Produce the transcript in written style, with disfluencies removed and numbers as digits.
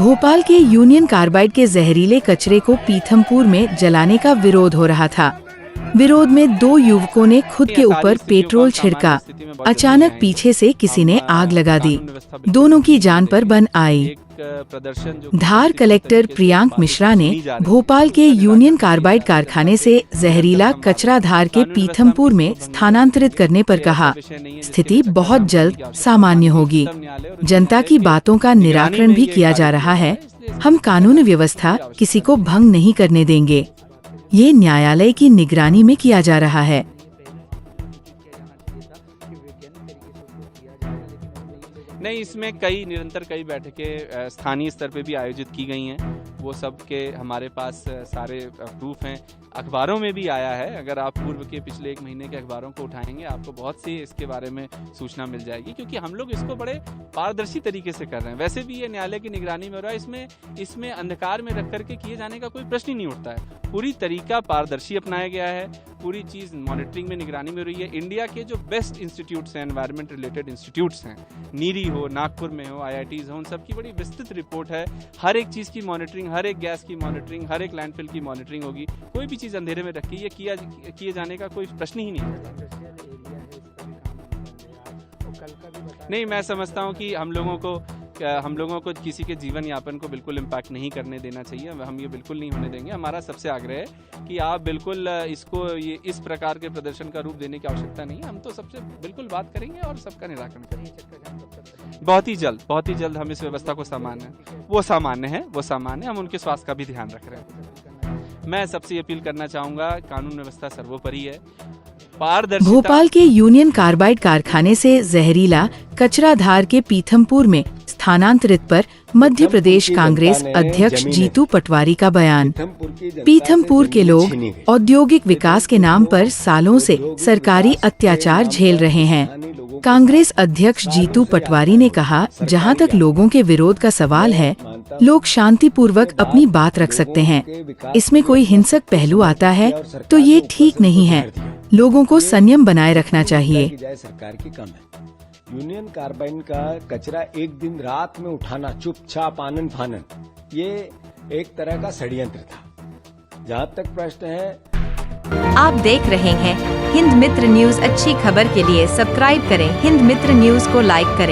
भोपाल के union carbide के जहरीले कचरे को पीथमपुर में जलाने का विरोध हो रहा था। विरोध में दो युवकों ने खुद के ऊपर पेट्रोल छिड़का। अचानक पीछे से किसी ने आग लगा दी। दोनों की जान पर बन आई। धार कलेक्टर प्रियांक मिश्रा ने भोपाल के यूनियन कार्बाइड कारखाने से जहरीला कचरा धार के पीथमपुर में स्थानांतरित करने पर कहा, स्थिति बहुत जल्द सामान्य होगी। जनता की बातों का निराकरण भी किया जा रहा है। हम कानून व्यवस्था किसी को भंग नहीं करने देंगे। ये न्यायालय की निगरानी में किया जा रहा है। नहीं, इसमें निरंतर कई बैठकें स्थानीय स्तर पे भी आयोजित की गई हैं। वो सब के हमारे पास सारे प्रूफ हैं, अखबारों में भी आया है। अगर आप पूर्व के पिछले 1 महीने के अखबारों को उठाएंगे, आपको बहुत सी इसके बारे में सूचना मिल जाएगी, क्योंकि हम लोग इसको बड़े पारदर्शी तरीके से कर रहे हैं। वैसे भी ये न्यायालय की निगरानी में हो रहा है। इसमें अंधकार में रख करके किए जाने का कोई प्रश्न ही नहीं उठता है। पूरी तरीका पारदर्शी अपनाया गया है। पूरी चीज़ मॉनिटरिंग में, निगरानी में हो रही है। इंडिया के जो बेस्ट इंस्टीट्यूट्स हैं, एनवायरमेंट रिलेटेड इंस्टीट्यूट्स हैं, नीरी हो, नागपुर में हो, IITs हो, उन सब की बड़ी विस्तृत रिपोर्ट है। हर एक चीज़ की मॉनिटरिंग, हर एक गैस की मॉनिटरिंग, हर एक लैंडफिल की मॉनिटरिंग होगी। कोई भी चीज़ अंधेरे में रखी, ये किए जाने का कोई प्रश्न ही नहीं है। नहीं, मैं समझता हूँ कि हम लोगों को किसी के जीवन यापन को बिल्कुल इम्पैक्ट नहीं करने देना चाहिए। हम ये बिल्कुल नहीं होने देंगे। हमारा सबसे आग्रह है कि आप बिल्कुल इसको इस प्रकार के प्रदर्शन का रूप देने की आवश्यकता नहीं है। हम तो सबसे बिल्कुल बात करेंगे और सबका निराकरण करेंगे। बहुत ही जल्द हम इस व्यवस्था को सामान्य है। हम उनके स्वास्थ्य का भी ध्यान रख रहे हैं। मैं सबसे अपील करना चाहूँगा, कानून व्यवस्था सर्वोपरि है। भोपाल के यूनियन कार्बाइड कारखाने से जहरीला कचरा धार के पीथमपुर में स्थानांतरित पर मध्य प्रदेश कांग्रेस अध्यक्ष जीतू पटवारी का बयान। पीथमपुर के लोग औद्योगिक विकास के नाम पर सालों से सरकारी अत्याचार झेल रहे हैं। कांग्रेस अध्यक्ष जीतू पटवारी ने कहा, जहां तक लोगों के विरोध का सवाल है, लोग शांतिपूर्वक अपनी बात रख सकते हैं। इसमें कोई हिंसक पहलू आता है तो ये ठीक नहीं है। लोगों को संयम बनाए रखना चाहिए। सरकार की कम है। यूनियन कार्बाइड का कचरा एक दिन रात में उठाना, चुपचाप आनन फानन, ये एक तरह का षड्यंत्र था। जहाँ तक प्रश्न है, आप देख रहे हैं हिंद मित्र न्यूज। अच्छी खबर के लिए सब्सक्राइब करें, हिंद मित्र न्यूज को लाइक करें।